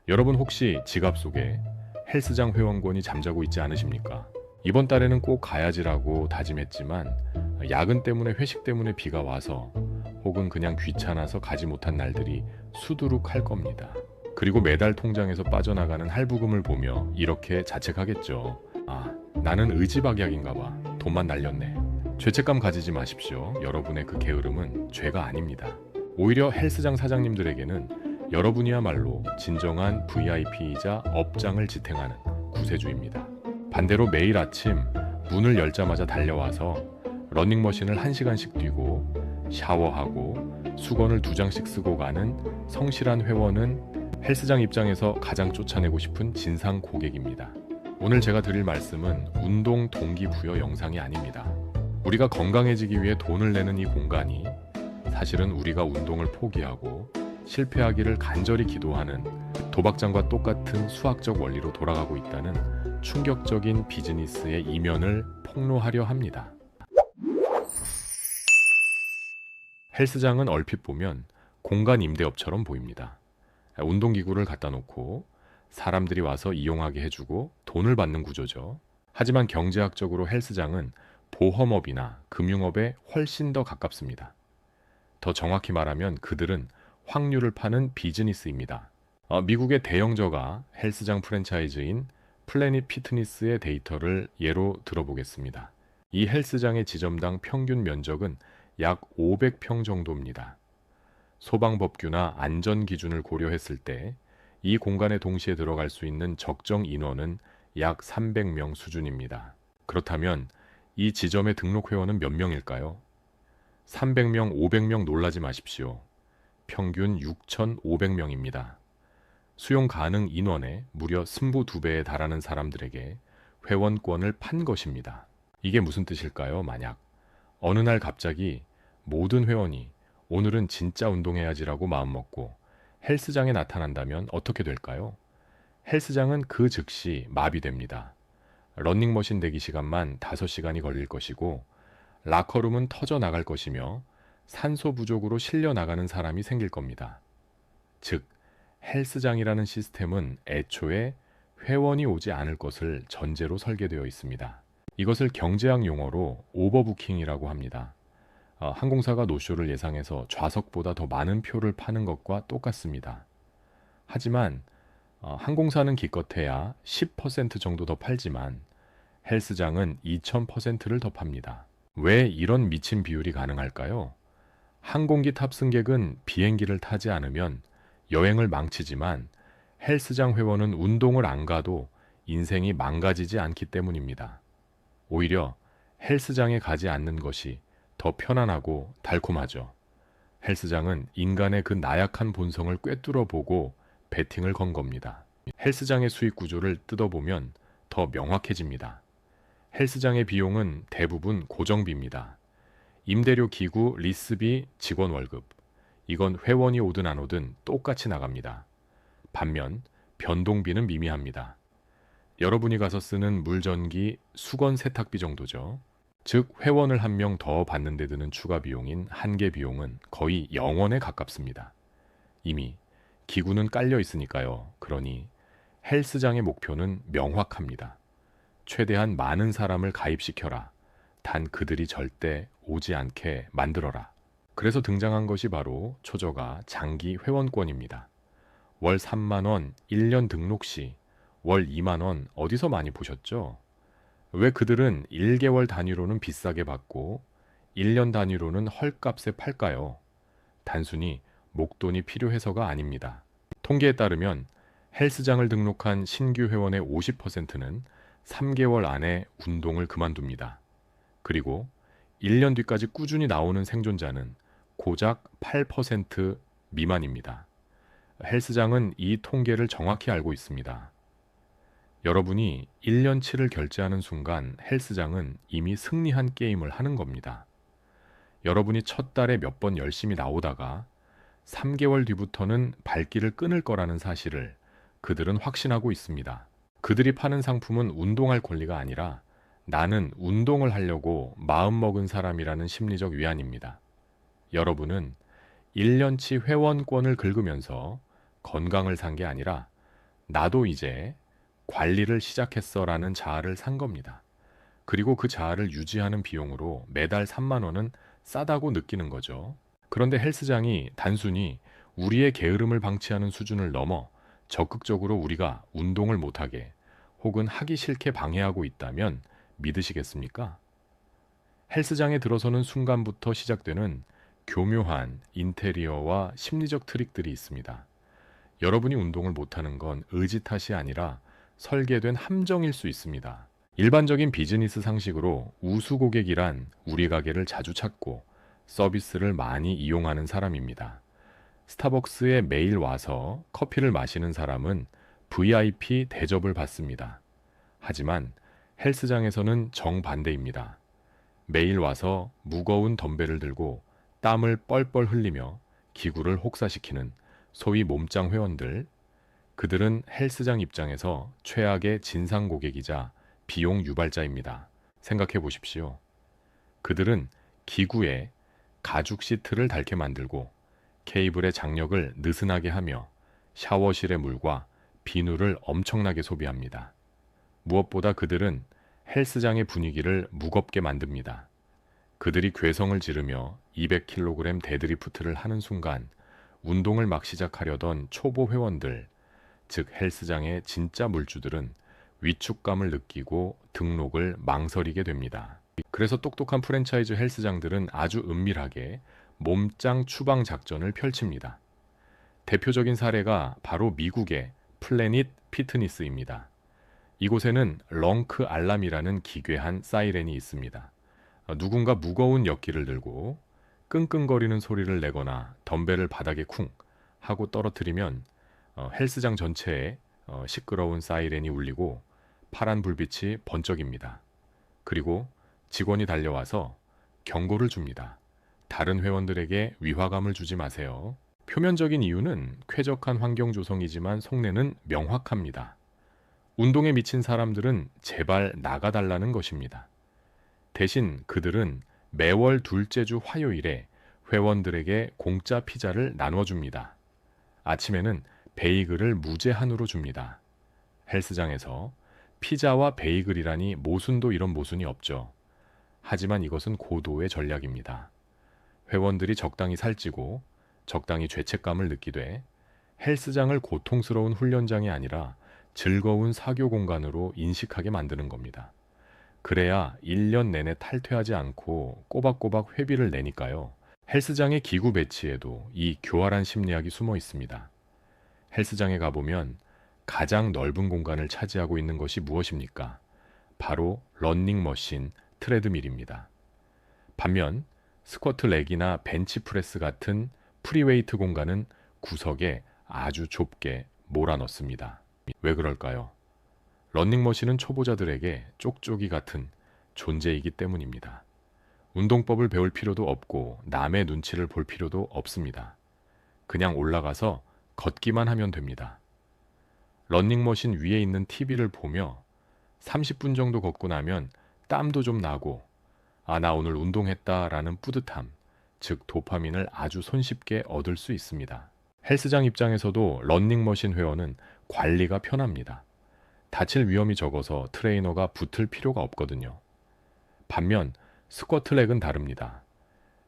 여러분 혹시 지갑 속에 헬스장 회원권이 잠자고 있지 않으십니까? 이번 달에는 꼭 가야지라고 다짐했지만 야근 때문에 회식 때문에 비가 와서 혹은 그냥 귀찮아서 가지 못한 날들이 수두룩할 겁니다. 그리고 매달 통장에서 빠져나가는 할부금을 보며 이렇게 자책하겠죠. 아, 나는 의지박약인가 봐. 돈만 날렸네. 죄책감 가지지 마십시오. 여러분의 그 게으름은 죄가 아닙니다. 오히려 헬스장 사장님들에게는 여러분이야말로 진정한 VIP이자 업장을 지탱하는 구세주입니다. 반대로 매일 아침 문을 열자마자 달려와서 러닝머신을 1시간씩 뛰고 샤워하고 수건을 2장씩 쓰고 가는 성실한 회원은 헬스장 입장에서 가장 쫓아내고 싶은 진상 고객입니다. 오늘 제가 드릴 말씀은 운동 동기부여 영상이 아닙니다. 우리가 건강해지기 위해 돈을 내는 이 공간이 사실은 우리가 운동을 포기하고 실패하기를 간절히 기도하는 도박장과 똑같은 수학적 원리로 돌아가고 있다는 충격적인 비즈니스의 이면을 폭로하려 합니다. 헬스장은 얼핏 보면 공간 임대업처럼 보입니다. 운동기구를 갖다 놓고 사람들이 와서 이용하게 해주고 돈을 받는 구조죠. 하지만 경제학적으로 헬스장은 보험업이나 금융업에 훨씬 더 가깝습니다. 더 정확히 말하면 그들은 확률을 파는 비즈니스입니다. 미국의 대형저가 헬스장 프랜차이즈인 플래닛 피트니스의 데이터를 예로 들어보겠습니다. 이 헬스장의 지점당 평균 면적은 약 500평 정도입니다. 소방법규나 안전 기준을 고려했을 때 이 공간에 동시에 들어갈 수 있는 적정 인원은 약 300명 수준입니다. 그렇다면 이 지점의 등록 회원은 몇 명일까요? 300명, 500명 놀라지 마십시오. 평균 6,500명입니다. 수용 가능 인원의 무려 승부 2배에 달하는 사람들에게 회원권을 판 것입니다. 이게 무슨 뜻일까요? 만약 어느 날 갑자기 모든 회원이 오늘은 진짜 운동해야지라고 마음먹고 헬스장에 나타난다면 어떻게 될까요? 헬스장은 그 즉시 마비됩니다. 러닝머신 대기 시간만 5시간이 걸릴 것이고 라커룸은 터져 나갈 것이며 산소 부족으로 실려 나가는 사람이 생길 겁니다. 즉, 헬스장이라는 시스템은 애초에 회원이 오지 않을 것을 전제로 설계되어 있습니다. 이것을 경제학 용어로 오버부킹이라고 합니다. 항공사가 노쇼를 예상해서 좌석보다 더 많은 표를 파는 것과 똑같습니다. 하지만 항공사는 기껏해야 10% 정도 더 팔지만 헬스장은 2000%를 더 팝니다. 왜 이런 미친 비율이 가능할까요? 항공기 탑승객은 비행기를 타지 않으면 여행을 망치지만 헬스장 회원은 운동을 안 가도 인생이 망가지지 않기 때문입니다. 오히려 헬스장에 가지 않는 것이 더 편안하고 달콤하죠. 헬스장은 인간의 그 나약한 본성을 꿰뚫어 보고 베팅을 건 겁니다. 헬스장의 수익 구조를 뜯어보면 더 명확해집니다. 헬스장의 비용은 대부분 고정비입니다. 임대료 기구, 리스비, 직원 월급. 이건 회원이 오든 안 오든 똑같이 나갑니다. 반면 변동비는 미미합니다. 여러분이 가서 쓰는 물전기, 수건 세탁비 정도죠. 즉 회원을 한 명 더 받는 데 드는 추가 비용인 한개 비용은 거의 0원에 가깝습니다. 이미 기구는 깔려 있으니까요. 그러니 헬스장의 목표는 명확합니다. 최대한 많은 사람을 가입시켜라. 단 그들이 절대 오지 않게 만들어라. 그래서 등장한 것이 바로 초저가 장기 회원권입니다. 월 3만원, 1년 등록 시 월 2만원 어디서 많이 보셨죠? 왜 그들은 1개월 단위로는 비싸게 받고 1년 단위로는 헐값에 팔까요? 단순히 목돈이 필요해서가 아닙니다. 통계에 따르면 헬스장을 등록한 신규 회원의 50%는 3개월 안에 운동을 그만둡니다. 그리고 1년 뒤까지 꾸준히 나오는 생존자는 고작 8% 미만입니다. 헬스장은 이 통계를 정확히 알고 있습니다. 여러분이 1년치를 결제하는 순간 헬스장은 이미 승리한 게임을 하는 겁니다. 여러분이 첫 달에 몇 번 열심히 나오다가 3개월 뒤부터는 발길을 끊을 거라는 사실을 그들은 확신하고 있습니다. 그들이 파는 상품은 운동할 권리가 아니라 나는 운동을 하려고 마음먹은 사람이라는 심리적 위안입니다. 여러분은 1년치 회원권을 긁으면서 건강을 산 게 아니라 나도 이제 관리를 시작했어라는 자아를 산 겁니다. 그리고 그 자아를 유지하는 비용으로 매달 3만 원은 싸다고 느끼는 거죠. 그런데 헬스장이 단순히 우리의 게으름을 방치하는 수준을 넘어 적극적으로 우리가 운동을 못하게 혹은 하기 싫게 방해하고 있다면 믿으시겠습니까? 헬스장에 들어서는 순간부터 시작되는 교묘한 인테리어와 심리적 트릭들이 있습니다. 여러분이 운동을 못하는 건 의지 탓이 아니라 설계된 함정일 수 있습니다. 일반적인 비즈니스 상식으로 우수 고객이란 우리 가게를 자주 찾고 서비스를 많이 이용하는 사람입니다. 스타벅스에 매일 와서 커피를 마시는 사람은 VIP 대접을 받습니다. 하지만 헬스장에서는 정반대입니다. 매일 와서 무거운 덤벨을 들고 땀을 뻘뻘 흘리며 기구를 혹사시키는 소위 몸짱 회원들, 그들은 헬스장 입장에서 최악의 진상 고객이자 비용 유발자입니다. 생각해 보십시오. 그들은 기구에 가죽 시트를 닳게 만들고 케이블의 장력을 느슨하게 하며 샤워실의 물과 비누를 엄청나게 소비합니다. 무엇보다 그들은 헬스장의 분위기를 무겁게 만듭니다. 그들이 괴성을 지르며 200kg 데드리프트를 하는 순간 운동을 막 시작하려던 초보 회원들, 즉 헬스장의 진짜 물주들은 위축감을 느끼고 등록을 망설이게 됩니다. 그래서 똑똑한 프랜차이즈 헬스장들은 아주 은밀하게 몸짱 추방 작전을 펼칩니다. 대표적인 사례가 바로 미국의 플래닛 피트니스입니다. 이곳에는 렁크 알람이라는 기괴한 사이렌이 있습니다. 누군가 무거운 역기를 들고 끙끙거리는 소리를 내거나 덤벨을 바닥에 쿵 하고 떨어뜨리면 헬스장 전체에 시끄러운 사이렌이 울리고 파란 불빛이 번쩍입니다. 그리고 직원이 달려와서 경고를 줍니다. 다른 회원들에게 위화감을 주지 마세요. 표면적인 이유는 쾌적한 환경 조성이지만 속내는 명확합니다. 운동에 미친 사람들은 제발 나가달라는 것입니다. 대신 그들은 매월 둘째 주 화요일에 회원들에게 공짜 피자를 나눠줍니다. 아침에는 베이글을 무제한으로 줍니다. 헬스장에서 피자와 베이글이라니 모순도 이런 모순이 없죠. 하지만 이것은 고도의 전략입니다. 회원들이 적당히 살찌고 적당히 죄책감을 느끼되 헬스장을 고통스러운 훈련장이 아니라 즐거운 사교 공간으로 인식하게 만드는 겁니다. 그래야 1년 내내 탈퇴하지 않고 꼬박꼬박 회비를 내니까요. 헬스장의 기구 배치에도 이 교활한 심리학이 숨어 있습니다. 헬스장에 가보면 가장 넓은 공간을 차지하고 있는 것이 무엇입니까? 바로 러닝머신, 트레드밀입니다. 반면 스쿼트 렉이나 벤치프레스 같은 프리웨이트 공간은 구석에 아주 좁게 몰아넣습니다. 왜 그럴까요? 러닝머신은 초보자들에게 쪽쪽이 같은 존재이기 때문입니다. 운동법을 배울 필요도 없고 남의 눈치를 볼 필요도 없습니다. 그냥 올라가서 걷기만 하면 됩니다. 러닝머신 위에 있는 TV를 보며 30분 정도 걷고 나면 땀도 좀 나고 나 오늘 운동했다라는 뿌듯함, 즉 도파민을 아주 손쉽게 얻을 수 있습니다. 헬스장 입장에서도 러닝머신 회원은 관리가 편합니다. 다칠 위험이 적어서 트레이너가 붙을 필요가 없거든요. 반면 스쿼트 렉은 다릅니다.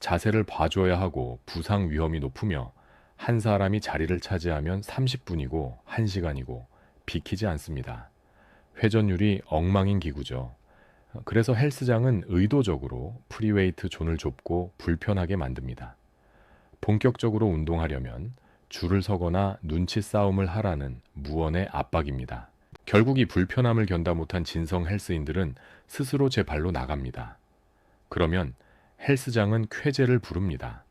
자세를 봐줘야 하고 부상 위험이 높으며 한 사람이 자리를 차지하면 30분이고 1시간이고 비키지 않습니다. 회전율이 엉망인 기구죠. 그래서 헬스장은 의도적으로 프리웨이트 존을 좁고 불편하게 만듭니다. 본격적으로 운동하려면 줄을 서거나 눈치 싸움을 하라는 무언의 압박입니다. 결국 이 불편함을 견다 못한 진성 헬스인들은 스스로 제 발로 나갑니다. 그러면 헬스장은 쾌재를 부릅니다.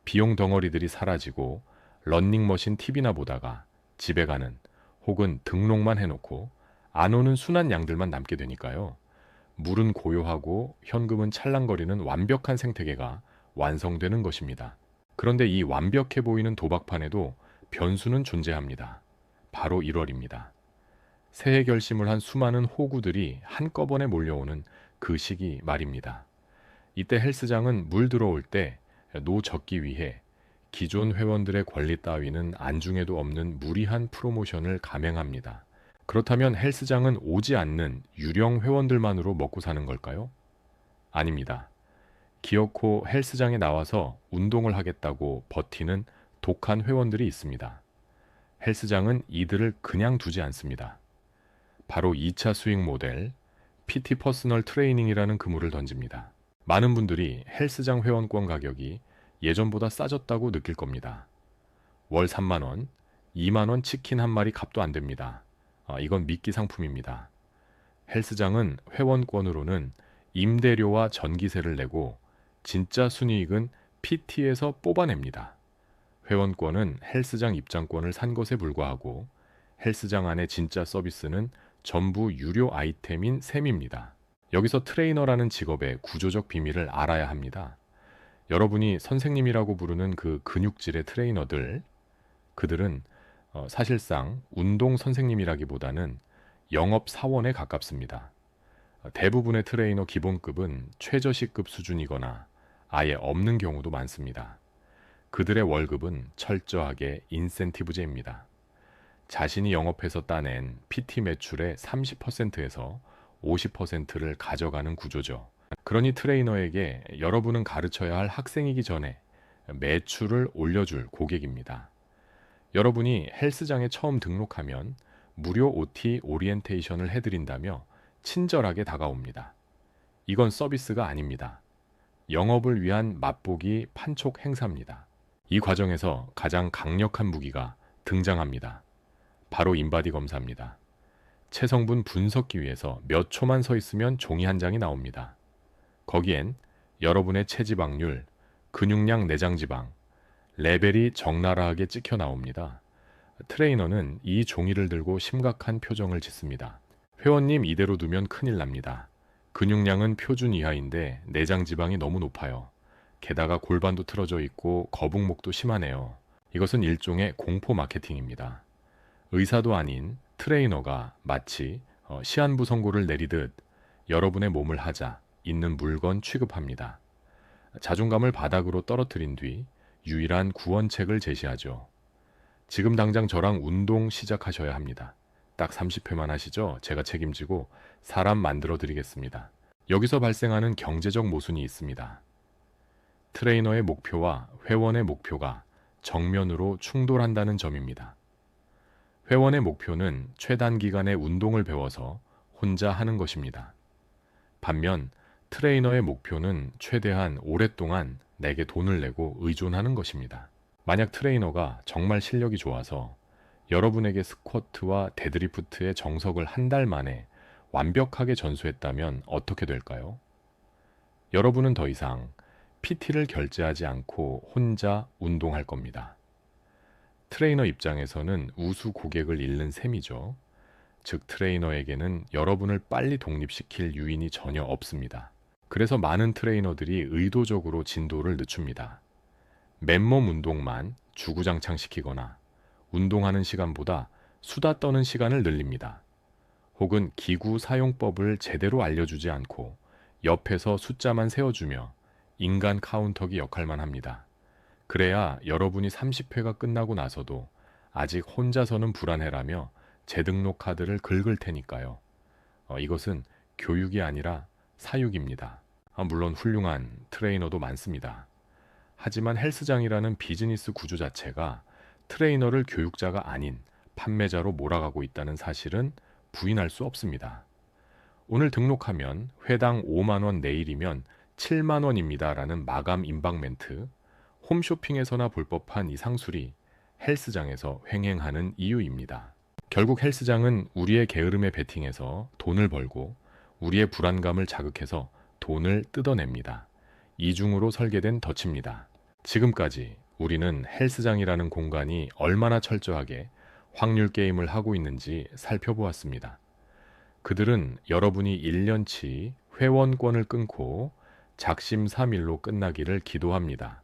비용 덩어리들이 사라지고 런닝머신 TV나 보다가 집에 가는 혹은 등록만 해놓고 안 오는 순한 양들만 남게 되니까요. 물은 고요하고 현금은 찰랑거리는 완벽한 생태계가 완성되는 것입니다. 그런데 이 완벽해 보이는 도박판에도 변수는 존재합니다. 바로 1월입니다. 새해 결심을 한 수많은 호구들이 한꺼번에 몰려오는 그 시기 말입니다. 이때 헬스장은 물 들어올 때 노 젓기 위해 기존 회원들의 권리 따위는 안중에도 없는 무리한 프로모션을 감행합니다. 그렇다면 헬스장은 오지 않는 유령 회원들만으로 먹고 사는 걸까요? 아닙니다. 기어코 헬스장에 나와서 운동을 하겠다고 버티는 독한 회원들이 있습니다. 헬스장은 이들을 그냥 두지 않습니다. 바로 2차 수익 모델, PT 퍼스널 트레이닝이라는 그물을 던집니다. 많은 분들이 헬스장 회원권 가격이 예전보다 싸졌다고 느낄 겁니다. 월 3만원, 2만원 치킨 한 마리 값도 안 됩니다. 이건 미끼 상품입니다. 헬스장은 회원권으로는 임대료와 전기세를 내고 진짜 순이익은 PT에서 뽑아냅니다. 회원권은 헬스장 입장권을 산 것에 불과하고 헬스장 안의 진짜 서비스는 전부 유료 아이템인 셈입니다. 여기서 트레이너라는 직업의 구조적 비밀을 알아야 합니다. 여러분이 선생님이라고 부르는 그 근육질의 트레이너들, 그들은 사실상 운동 선생님이라기보다는 영업 사원에 가깝습니다. 대부분의 트레이너 기본급은 최저시급 수준이거나 아예 없는 경우도 많습니다. 그들의 월급은 철저하게 인센티브제입니다. 자신이 영업해서 따낸 PT 매출의 30%에서 50%를 가져가는 구조죠. 그러니 트레이너에게 여러분은 가르쳐야 할 학생이기 전에 매출을 올려줄 고객입니다. 여러분이 헬스장에 처음 등록하면 무료 OT 오리엔테이션을 해드린다며 친절하게 다가옵니다. 이건 서비스가 아닙니다. 영업을 위한 맛보기 판촉 행사입니다. 이 과정에서 가장 강력한 무기가 등장합니다. 바로 인바디 검사입니다. 체성분 분석기 위해서 몇 초만 서 있으면 종이 한 장이 나옵니다. 거기엔 여러분의 체지방률, 근육량 내장지방, 레벨이 적나라하게 찍혀 나옵니다. 트레이너는 이 종이를 들고 심각한 표정을 짓습니다. 회원님 이대로 두면 큰일 납니다. 근육량은 표준 이하인데 내장 지방이 너무 높아요. 게다가 골반도 틀어져 있고 거북목도 심하네요. 이것은 일종의 공포 마케팅입니다. 의사도 아닌 트레이너가 마치 시한부 선고를 내리듯 여러분의 몸을 하자 있는 물건 취급합니다. 자존감을 바닥으로 떨어뜨린 뒤 유일한 구원책을 제시하죠. 지금 당장 저랑 운동 시작하셔야 합니다. 딱 30회만 하시죠? 제가 책임지고 사람 만들어 드리겠습니다. 여기서 발생하는 경제적 모순이 있습니다. 트레이너의 목표와 회원의 목표가 정면으로 충돌한다는 점입니다. 회원의 목표는 최단기간에 운동을 배워서 혼자 하는 것입니다. 반면 트레이너의 목표는 최대한 오랫동안 내게 돈을 내고 의존하는 것입니다. 만약 트레이너가 정말 실력이 좋아서 여러분에게 스쿼트와 데드리프트의 정석을 한 달 만에 완벽하게 전수했다면 어떻게 될까요? 여러분은 더 이상 PT를 결제하지 않고 혼자 운동할 겁니다. 트레이너 입장에서는 우수 고객을 잃는 셈이죠. 즉 트레이너에게는 여러분을 빨리 독립시킬 유인이 전혀 없습니다. 그래서 많은 트레이너들이 의도적으로 진도를 늦춥니다. 맨몸 운동만 주구장창 시키거나 운동하는 시간보다 수다 떠는 시간을 늘립니다. 혹은 기구 사용법을 제대로 알려주지 않고 옆에서 숫자만 세워주며 인간 카운터기 역할만 합니다. 그래야 여러분이 30회가 끝나고 나서도 아직 혼자서는 불안해라며 재등록 카드를 긁을 테니까요. 이것은 교육이 아니라 사육입니다. 물론 훌륭한 트레이너도 많습니다. 하지만 헬스장이라는 비즈니스 구조 자체가 트레이너를 교육자가 아닌 판매자로 몰아가고 있다는 사실은 부인할 수 없습니다. 오늘 등록하면 회당 5만원 내일이면 7만원입니다 라는 마감 임박 멘트, 홈쇼핑에서나 볼 법한 이 상술이 헬스장에서 횡행하는 이유입니다. 결국 헬스장은 우리의 게으름에 베팅해서 돈을 벌고 우리의 불안감을 자극해서 돈을 뜯어냅니다. 이중으로 설계된 덫입니다. 지금까지 우리는 헬스장이라는 공간이 얼마나 철저하게 확률 게임을 하고 있는지 살펴보았습니다. 그들은 여러분이 1년치 회원권을 끊고 작심삼일로 끝나기를 기도합니다.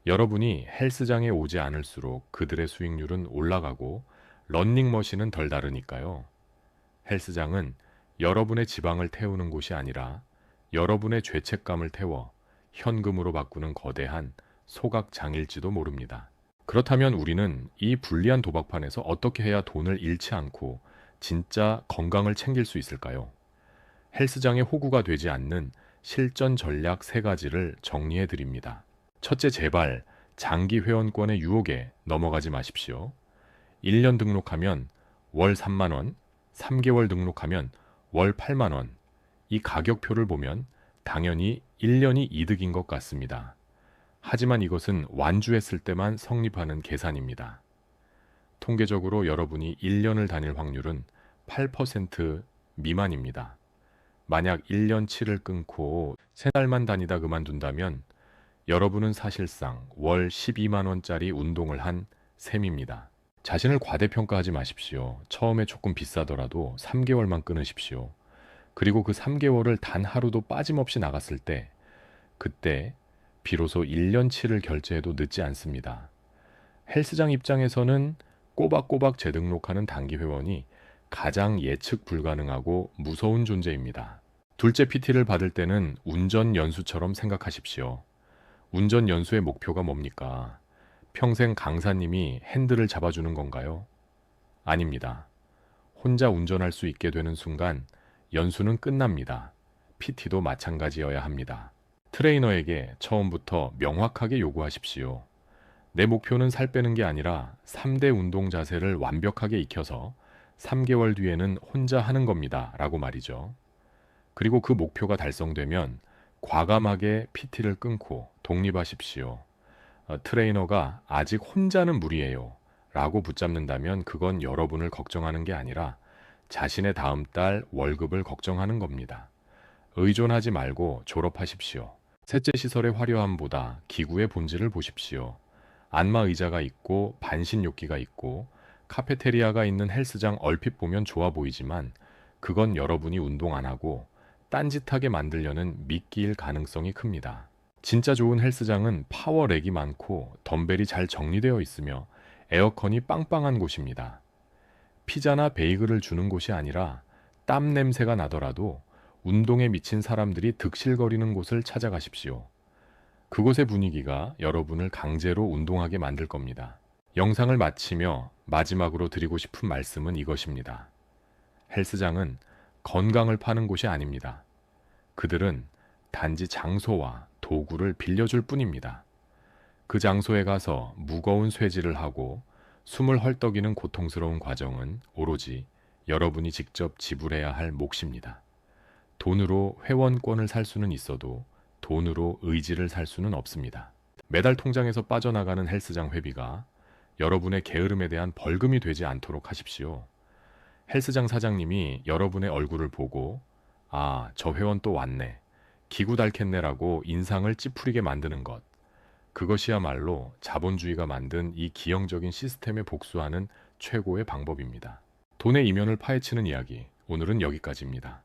여러분이 헬스장에 오지 않을수록 그들의 수익률은 올라가고 러닝머신은 덜 다르니까요. 헬스장은 여러분의 지방을 태우는 곳이 아니라 여러분의 죄책감을 태워 현금으로 바꾸는 거대한 소각장일지도 모릅니다. 그렇다면 우리는 이 불리한 도박판에서 어떻게 해야 돈을 잃지 않고 진짜 건강을 챙길 수 있을까요? 헬스장의 호구가 되지 않는 실전 전략 3가지를 정리해 드립니다. 첫째, 제발 장기 회원권의 유혹에 넘어가지 마십시오. 1년 등록하면 월 3만 원, 3개월 등록하면 월 8만 원. 이 가격표를 보면 당연히 1년이 이득인 것 같습니다. 하지만 이것은 완주했을 때만 성립하는 계산입니다. 통계적으로 여러분이 1년을 다닐 확률은 8% 미만입니다. 만약 1년치를 끊고 3달만 다니다 그만둔다면 여러분은 사실상 월 12만 원짜리 운동을 한 셈입니다. 자신을 과대평가하지 마십시오. 처음에 조금 비싸더라도 3개월만 끊으십시오. 그리고 그 3개월을 단 하루도 빠짐없이 나갔을 때 그때 비로소 1년치를 결제해도 늦지 않습니다. 헬스장 입장에서는 꼬박꼬박 재등록하는 단기 회원이 가장 예측 불가능하고 무서운 존재입니다. 둘째, PT를 받을 때는 운전 연수처럼 생각하십시오. 운전 연수의 목표가 뭡니까? 평생 강사님이 핸들을 잡아주는 건가요? 아닙니다. 혼자 운전할 수 있게 되는 순간 연수는 끝납니다. PT도 마찬가지여야 합니다. 트레이너에게 처음부터 명확하게 요구하십시오. 내 목표는 살 빼는 게 아니라 3대 운동 자세를 완벽하게 익혀서 3개월 뒤에는 혼자 하는 겁니다. 라고 말이죠. 그리고 그 목표가 달성되면 과감하게 PT를 끊고 독립하십시오. 트레이너가 아직 혼자는 무리예요. 라고 붙잡는다면 그건 여러분을 걱정하는 게 아니라 자신의 다음 달 월급을 걱정하는 겁니다. 의존하지 말고 졸업하십시오. 셋째, 시설의 화려함보다 기구의 본질을 보십시오. 안마 의자가 있고 반신욕기가 있고 카페테리아가 있는 헬스장 얼핏 보면 좋아 보이지만 그건 여러분이 운동 안 하고 딴짓하게 만들려는 미끼일 가능성이 큽니다. 진짜 좋은 헬스장은 파워렉이 많고 덤벨이 잘 정리되어 있으며 에어컨이 빵빵한 곳입니다. 피자나 베이글을 주는 곳이 아니라 땀 냄새가 나더라도 운동에 미친 사람들이 득실거리는 곳을 찾아가십시오. 그곳의 분위기가 여러분을 강제로 운동하게 만들 겁니다. 영상을 마치며 마지막으로 드리고 싶은 말씀은 이것입니다. 헬스장은 건강을 파는 곳이 아닙니다. 그들은 단지 장소와 도구를 빌려줄 뿐입니다. 그 장소에 가서 무거운 쇠질을 하고 숨을 헐떡이는 고통스러운 과정은 오로지 여러분이 직접 지불해야 할 몫입니다. 돈으로 회원권을 살 수는 있어도 돈으로 의지를 살 수는 없습니다. 매달 통장에서 빠져나가는 헬스장 회비가 여러분의 게으름에 대한 벌금이 되지 않도록 하십시오. 헬스장 사장님이 여러분의 얼굴을 보고 아, 저 회원 또 왔네. 기구 닳겠네라고 인상을 찌푸리게 만드는 것. 그것이야말로 자본주의가 만든 이 기형적인 시스템에 복수하는 최고의 방법입니다. 돈의 이면을 파헤치는 이야기, 오늘은 여기까지입니다.